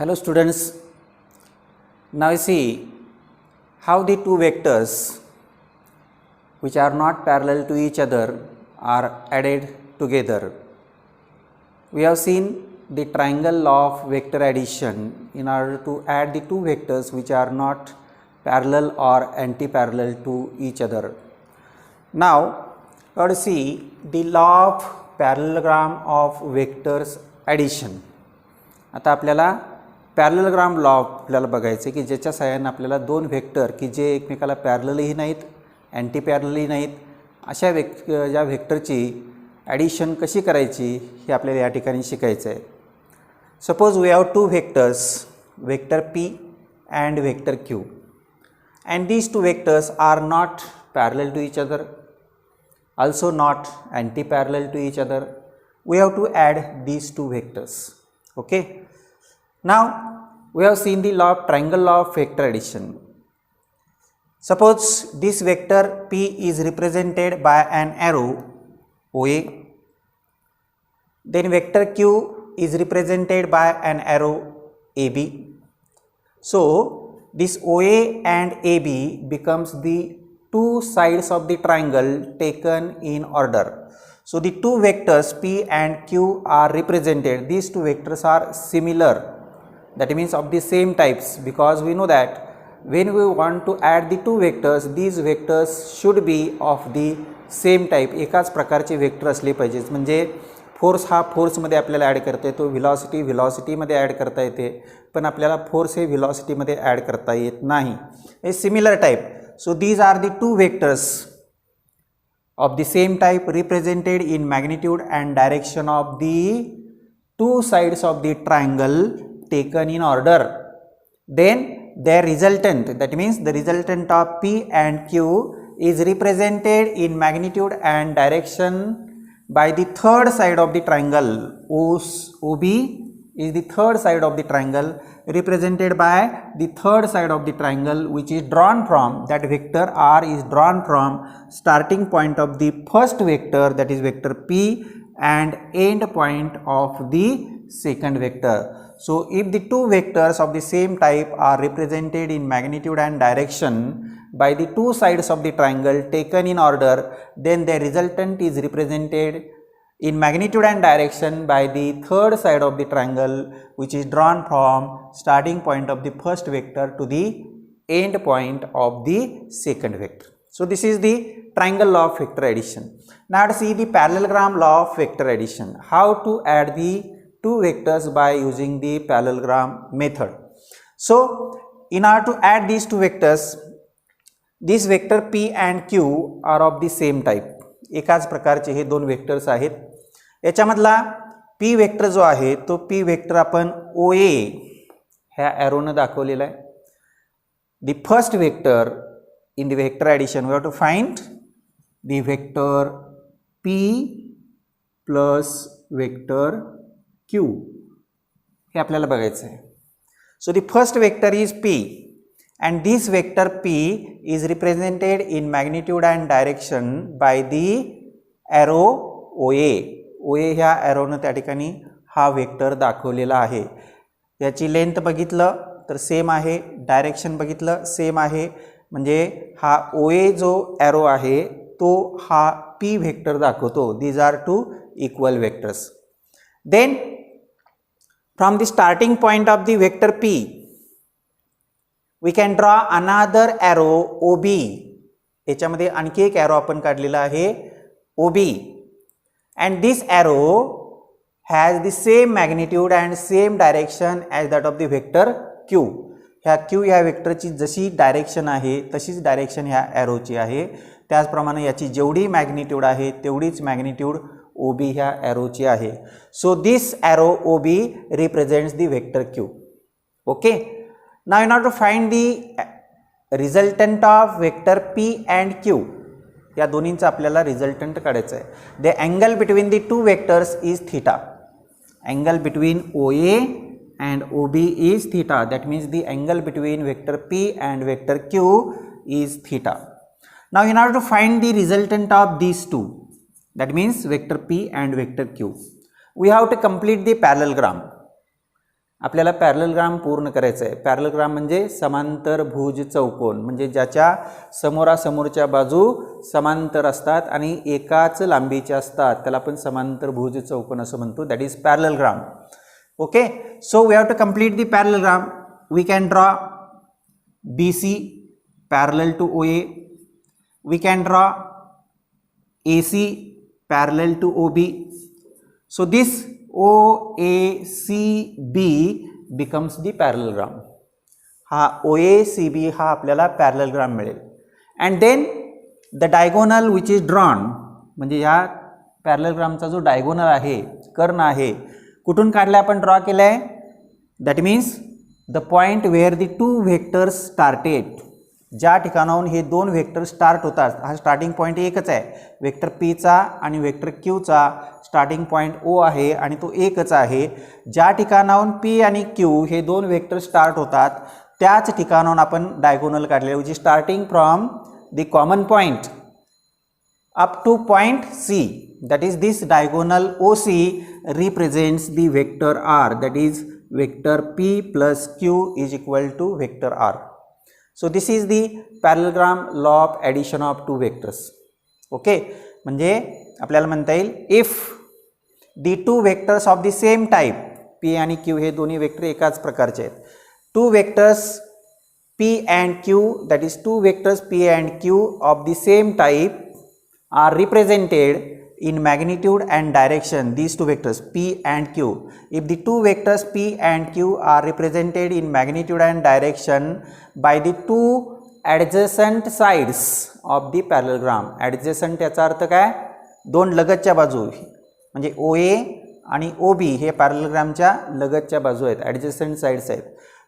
Hello students, now you see how the two vectors which are not parallel to each other are added together. We have seen the triangle law of vector addition in order to add the two vectors which are not parallel or anti-parallel to each other. Now let us see the law of parallelogram of vectors addition. आता आपल्याला पॅरललग्राम law आपल्याला बघायचे की ज्याच्या सहाय्याने आपल्याला दोन vector की जे एकमेकाला पॅरललही नाहीत अँटी पॅरललही नाहीत अशा ज्या वेक्टरची ॲडिशन कशी करायची हे आपल्याला या ठिकाणी शिकायचं आहे. Suppose we have two vectors, vector P and vector Q, and these two vectors are not parallel to each other, also not anti-parallel to each other. We have to add these two vectors. Okay. Now we have seen the law of triangle law of vector addition. Suppose this vector P is represented by an arrow OA, then vector Q is represented by an arrow AB. So this OA and AB becomes the two sides of the triangle taken in order. So the two vectors P and Q are represented. These two vectors are similar, that means of the same types, because we know that when we want to add the two vectors, these vectors should be of the same type. एकाच प्रकारचे vector असले पाहिजेत. म्हणजे force हा फोर्समध्ये आपल्याला add करता येतो, व्हेलॉसिटीमध्ये add करता येते, पण आपल्याला फोर्स हे व्हेलॉसिटीमध्ये ॲड करता येत नाही. हे similar type. So these are the two vectors of the same type represented in magnitude and direction of the two sides of the triangle taken in order. Then their resultant, that means the resultant of P and Q is represented in magnitude and direction by the third side of the triangle. OB is the third side of the triangle, represented by the third side of the triangle, which is drawn from, that vector R is drawn from starting point of the first vector, that is vector P, and end point of the second vector. So if the two vectors of the same type are represented in magnitude and direction by the two sides of the triangle taken in order, then the resultant is represented in magnitude and direction by the third side of the triangle, which is drawn from starting point of the first vector to the end point of the second vector. So this is the triangle law of vector addition. Now to see the parallelogram law of vector addition, how to add the two vectors by using the parallelogram method. So in order to add these two vectors, this vector P and Q are of the same type. एकाच प्रकारचे हे दोन vectors आहेत. याच्यामधला P vector जो आहे तो P vector आपण OA ह्या ॲरोने दाखवलेला आहे. The first vector in the vector addition we have to find the vector P plus vector Q हे आपल्याला बघायचं आहे. So the first vector is P and this vector P is represented in magnitude and direction by the arrow OA. OA ह्या ॲरोनं त्या ठिकाणी हा vector दाखवलेला आहे. याची लेंथ बघितलं तर सेम आहे, डायरेक्शन बघितलं सेम आहे, म्हणजे हा OA जो ॲरो आहे तो हा P वेक्टर दाखवतो. These are two equal vectors. Then from the starting point of the vector P we can draw another arrow OB. याच्यामध्ये आणखी एक ॲरो आपण काढलेला आहे OB, and this arrow has the same magnitude and same direction as that of the vector Q. ह्या Q ह्या वेक्टरची जशी direction आहे तशीच डायरेक्शन ह्या ॲरोची आहे. त्याचप्रमाणे याची जेवढी मॅग्निट्यूड आहे तेवढीच मॅग्निट्यूड OB ह्या ॲरोची आहे. So this arrow OB represents the vector Q. Okay. Now in order to find the resultant of vector P and Q, या दोन्हींचा आपल्याला रिझल्टंट काढायचा आहे. The angle between the two vectors is theta. Angle between OA and OB is theta. That means the angle between vector P and vector Q is theta. Now in order to find the resultant of these two, that means vector P and vector Q, we have to complete the parallelogram. आपल्याला पॅरललग्राम पूर्ण करायचं आहे. पॅरललग्राम म्हणजे समांतरभुज चौकोन, म्हणजे ज्याच्या समोरासमोरच्या बाजू समांतर असतात आणि एकाच लांबीच्या असतात, त्याला आपण समांतरभुज चौकोन असं म्हणतो. That is parallelogram. Okay, so we have to complete the parallelogram. We can draw BC parallel to OA. We can draw AC parallel to OB. So this OACB becomes the parallelogram. हा OACB हा आपल्याला parallelogram मिळेल. And then the diagonal which is drawn, म्हणजे ह्या पॅरललग्रामचा जो diagonal आहे, कर्ण आहे, कुठून काढला आपण ड्रॉ केला आहे? That means the point where the two vectors started. ज्या ठिकाणाहून हे दोन व्हेक्टर स्टार्ट होतात, हा स्टार्टिंग पॉईंट एकच आहे, वेक्टर Pचा आणि वेक्टर Qचा स्टार्टिंग पॉईंट O आहे आणि तो एकच आहे. ज्या ठिकाणाहून P आणि Q हे दोन व्हेक्टर स्टार्ट होतात त्याच ठिकाणाहून आपण डायगोनल काढले, which is starting from the common point up two point C. That is this diagonal OC represents the vector R. That is vector P plus Q is equal to vector R. So this is the parallelogram law of addition of two vectors. Okay, म्हणजे आपल्याला म्हणता येईल if the two vectors of the same type, P आणि Q हे दोन्ही vector एकाच प्रकारचे आहेत, two vectors P and Q, that is two vectors P and Q of the same type are represented in magnitude and direction, these two vectors P and Q. If the two vectors P and Q are represented in magnitude and direction by the two adjacent sides of the parallelogram. Adjacent याचा अर्थ काय? दोन लगतच्या बाजू, म्हणजे OA आणि OB हे पॅरललग्रामच्या लगतच्या बाजू आहेत, ॲडजस्टंट साइड्स आहेत.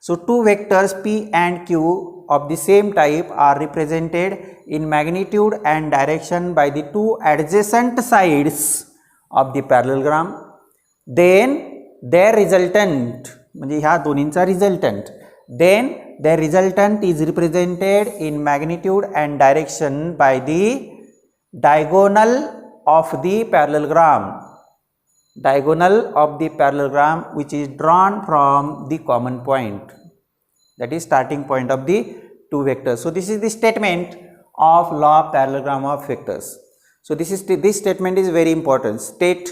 So two vectors P and Q of the same type are represented in magnitude and direction by the two adjacent sides of the parallelogram. Then their resultant, म्हणजे ह्या दोन्हींचा resultant, then their resultant is represented in magnitude and direction by the diagonal of the parallelogram. Diagonal of the parallelogram which is drawn from the common point, that is starting point of the two vectors. So this is the statement of law of parallelogram of vectors. So this statement is very important. State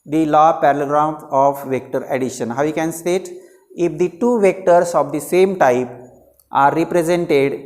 the law of parallelogram of vector addition. How we can state? If the two vectors of the same type are represented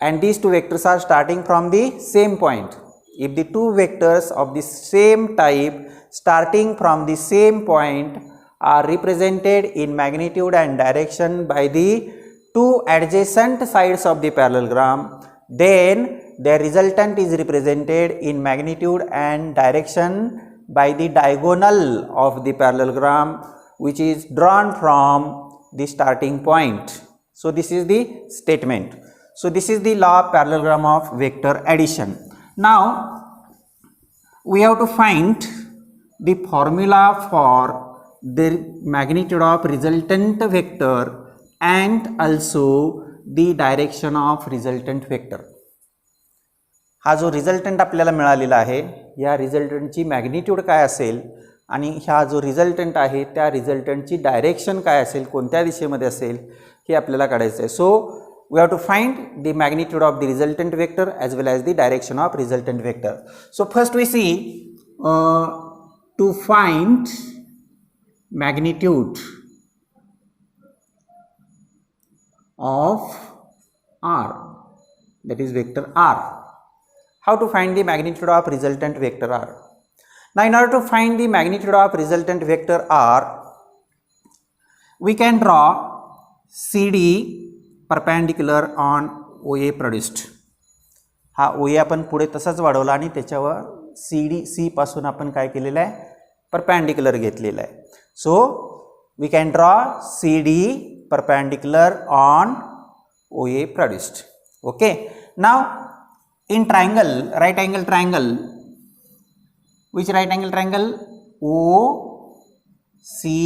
and these two vectors are starting from the same point, if the two vectors of the same type starting from the same point are represented in magnitude and direction by the two adjacent sides of the parallelogram, then their resultant is represented in magnitude and direction by the diagonal of the parallelogram which is drawn from the starting point. So this is the statement. So this is the law of parallelogram of vector addition. Now we have to find the formula for the magnitude of resultant vector and also the direction of resultant vector. हा जो resultant आपल्याला मिळालेला आहे, या रिझल्टंटची magnitude काय असेल आणि ह्या जो रिझल्टंट आहे त्या रिझल्टंटची डायरेक्शन काय असेल, कोणत्या दिशेमध्ये असेल, हे आपल्याला काढायचं आहे. सो we have to find the magnitude of the resultant vector as well as the direction of resultant vector. So first we see to find magnitude of R, that is vector R. How to find the magnitude of resultant vector R? Now in order to find the magnitude of resultant vector R, we can draw CD perpendicular on OA produced. हा OA आपण पुढे तसाच वाढवला आणि त्याच्यावर C पासून आपण काय केलेलं आहे, परपेंडिक्युलर घेतलेलं आहे. So we can draw CD perpendicular on OA produced. Okay, now in triangle, right angle triangle, which right angle triangle? OCD.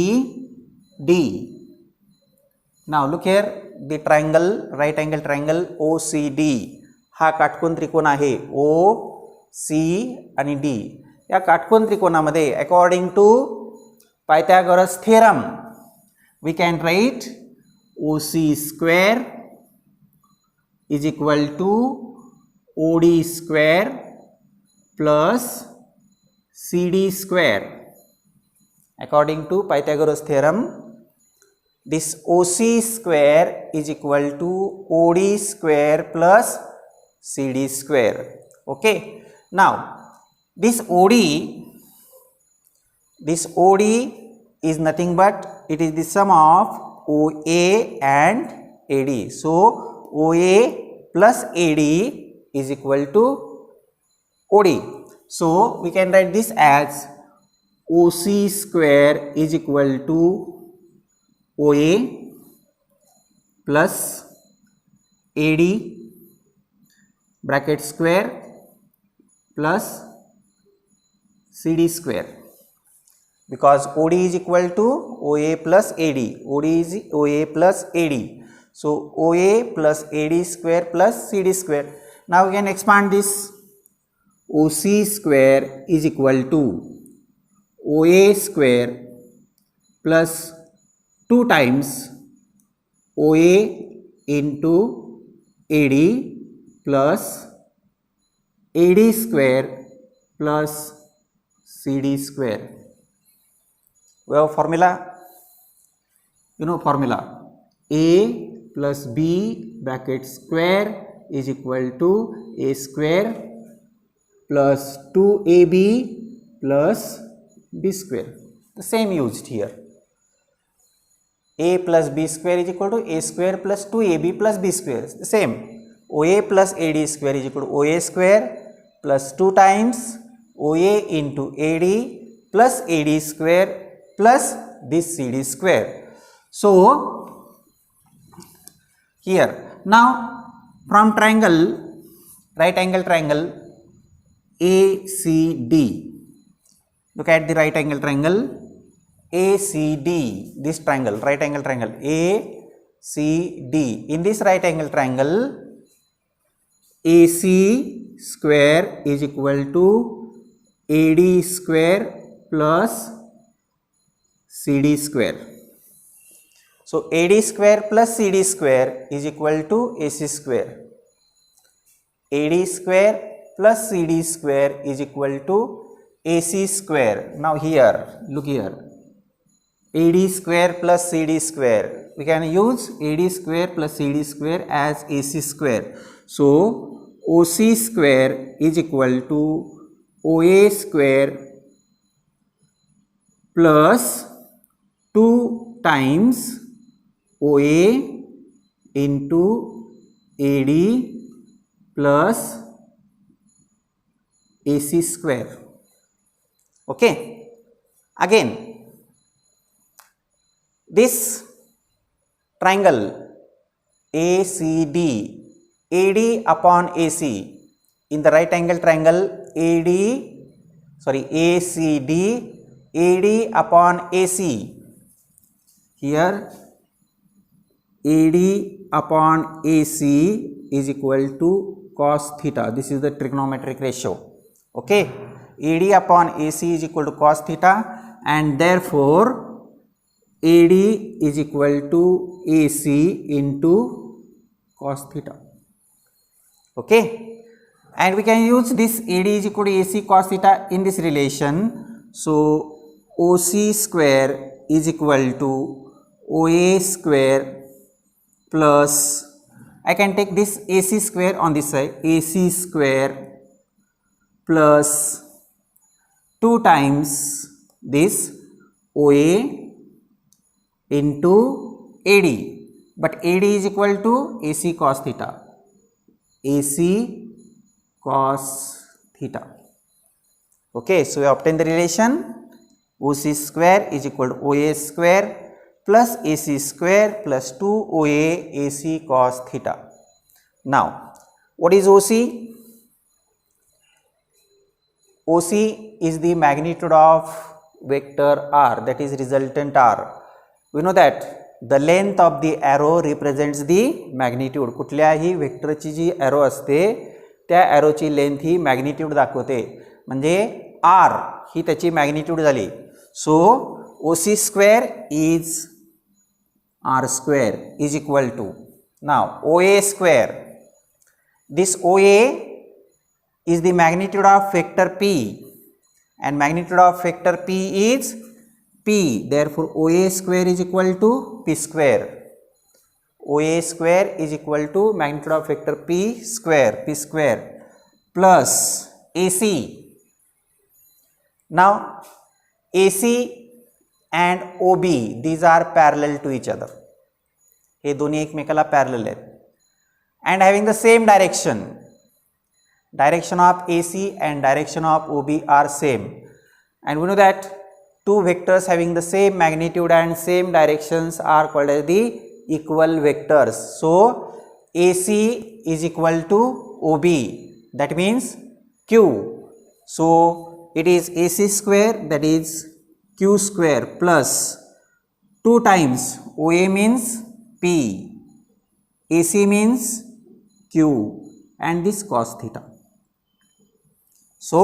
Now look here, the triangle, right angle triangle OCD, हा काटकोन त्रिकोण आहे OC आणि D. या काटकोन त्रिकोणामध्ये according to Pythagoras theorem we can write OC square is equal to OD square plus CD square. According to Pythagoras theorem, this OC square is equal to OD square plus CD square. Okay. Now, this OD is nothing but it is the sum of OA and AD. So, OA plus AD is equal to OD. So, we can write this as OC square is equal to OA plus AD bracket square plus CD square, because OD is equal to OA plus AD. OD is OA plus AD. So, OA plus AD square plus CD square. Now, we can expand this. OC square is equal to OA square plus 2 times OA into AD plus AD square plus CD square. We have formula. You know formula. A plus B bracket square is equal to A square plus 2AB plus B square. The same used here. A plus B square is equal to A square plus 2AB plus B square. The same. OA plus AD square is equal to OA square plus 2 times OA into AD plus AD square plus this CD square. So, here now from triangle, right angle triangle ACD, look at the right angle triangle ACD, this triangle, right angle triangle ACD. In this right angle triangle, AC square is equal to AD square plus CD square. So, AD square plus CD square is equal to AC square. AD square plus CD square is equal to AC square. Now, here, look here. AD square plus CD square. We can use AD square plus CD square as AC square. So, OC square is equal to OA square plus 2 times OA into AD plus AC square. Okay. Again, this triangle ACD, AD upon AC, in the right angle triangle ACD, AD upon AC, here AD upon AC is equal to cos theta. This is the trigonometric ratio. Okay, AD upon AC is equal to cos theta, and therefore AD is equal to AC into cos theta. Okay, and we can use this AD is equal to AC cos theta in this relation. So, OC square is equal to OA square plus, I can take this AC square on this side, AC square plus 2 times this OA into AD, but AD is equal to AC cos theta, AC cos theta. Okay, so we obtain the relation OC square is equal to OA square plus AC square plus 2OA AC cos theta. Now, what is OC? OC is the magnitude of vector R, that is resultant R. We know that the length of the arrow represents the magnitude. कुठल्याही वेक्टरची जी arrow असते त्या arrowची length ही magnitude दाखवते, म्हणजे R ही त्याची magnitude झाली. So, OC square is r square is equal to, now OA square, this OA is the magnitude of vector P and magnitude of vector P is P, therefore OA square is equal to P square. OA square is equal to magnitude of vector P square plus AC. Now AC and OB, these are parallel to each other. हे दोन्ही एकमेकाला parallel आहेत and having the same direction. Direction of AC and direction of OB are same, and we know that two vectors having the same magnitude and same directions are called as the equal vectors. So AC is equal to OB, that means Q. So it is AC square, that is Q square, plus 2 times OA means P, AC means Q, and this cos theta. So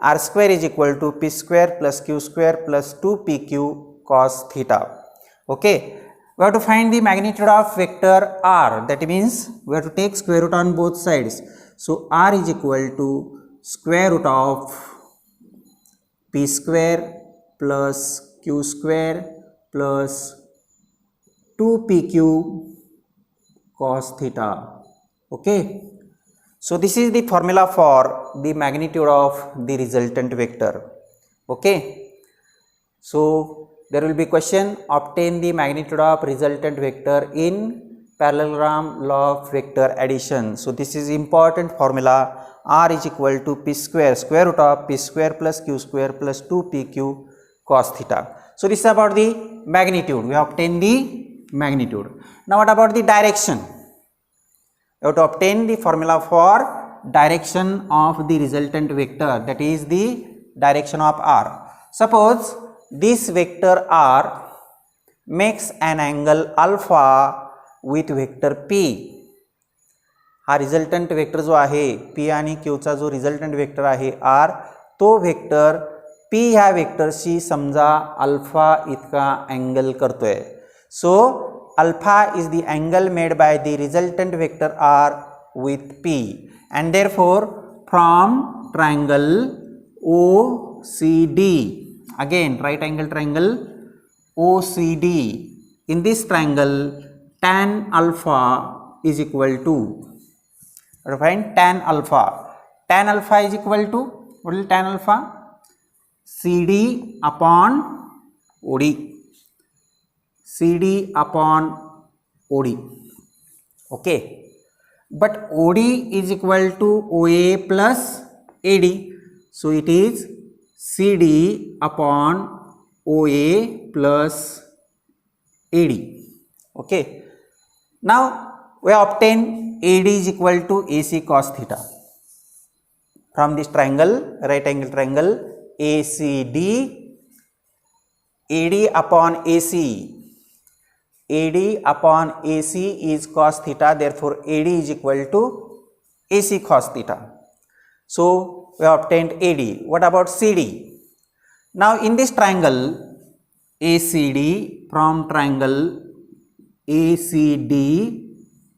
r square is equal to P square plus Q square plus 2PQ cos theta. Okay, we have to find the magnitude of vector r, that means we have to take square root on both sides. So r is equal to square root of P square plus Q square plus 2PQ cos theta. Okay, so this is the formula for the magnitude of the resultant vector. Okay, so there will be question, obtain the magnitude of resultant vector in parallelogram law of vector addition. So this is important formula, r is equal to P square, square root of P square plus Q square plus 2PQ cos theta. So this is about the magnitude, we have obtained the magnitude. Now what about the direction? You have to obtain the formula for direction of the resultant vector, that is the direction of r. Suppose this vector r makes an angle alpha with vector P. हा resultant vector जो आहे P आणि Q चा जो resultant vector आहे R, तो vector P ह्या वेक्टरशी समजा अल्फा इतका अँगल करतोय. सो alpha is the angle made by the resultant vector r with P, and therefore from triangle OCD, again right angle triangle OCD, in this triangle tan alpha is equal to, find tan alpha. Tan alpha is equal to, what is tan alpha? CD upon OD. CD upon OD. Okay, but OD is equal to OA plus AD, so it is CD upon OA plus AD. Okay, now we obtain AD is equal to AC cos theta from this triangle, right angle triangle ACD. AD upon AC, AD upon AC is cos theta, therefore AD is equal to AC cos theta. So we have obtained AD. What about CD? Now in this triangle ACD, from triangle ACD,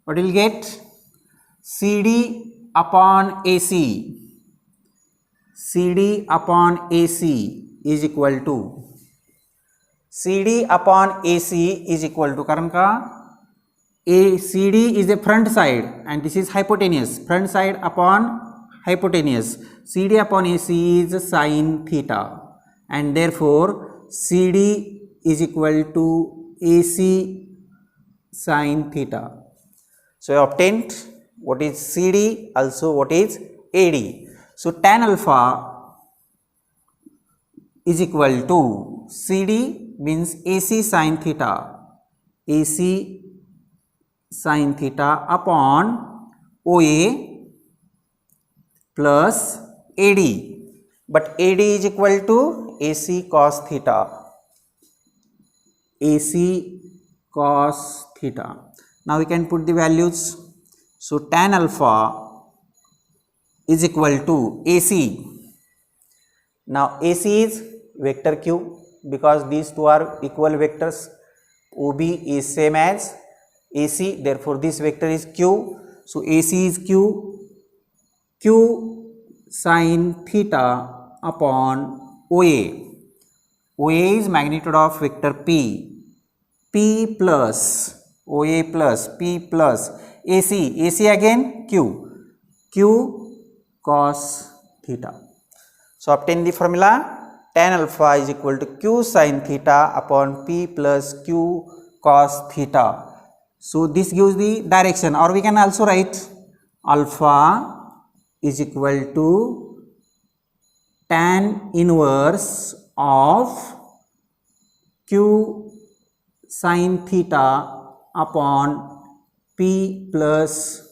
what will get? CD upon AC, CD upon AC is equal to, CD upon AC is equal to, कारण का CD is a front side and this is hypotenuse, front side upon hypotenuse, CD upon AC is sin theta, and therefore CD is equal to AC sin theta. So I obtained what is CD, also what is AD. So tan alpha is equal to, CD means AC sin theta, AC sin theta upon OA plus AD, but AD is equal to AC cos theta, AC cos theta. Now we can put the values. So tan alpha is equal to AC. Now AC is vector Q, because these two are equal vectors. OB is same as AC, therefore this vector is Q. So AC is Q sin theta upon OA. OA is magnitude of vector P plus OA plus P plus AC again Q cos theta. So obtain the formula, tan alpha is equal to Q sin theta upon P plus Q cos theta. So this gives the direction, or we can also write alpha is equal to tan inverse of Q sin theta upon P plus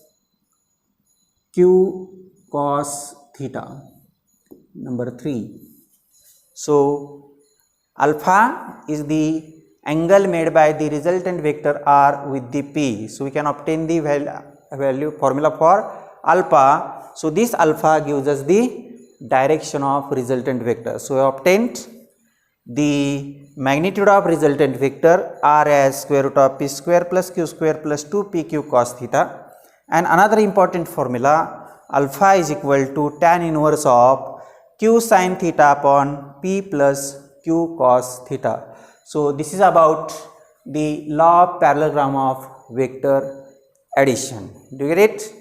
Q cos theta. Number 3. So alpha is the angle made by the resultant vector R with the P. So we can obtain the value formula for alpha. So this alpha gives us the direction of resultant vector. So we obtained the magnitude of resultant vector R as square root of P square plus Q square plus 2PQ cos theta. And another important formula, alpha is equal to tan inverse of Q sin theta upon P plus Q cos theta. So this is about the law of parallelogram of vector addition. Do you get it?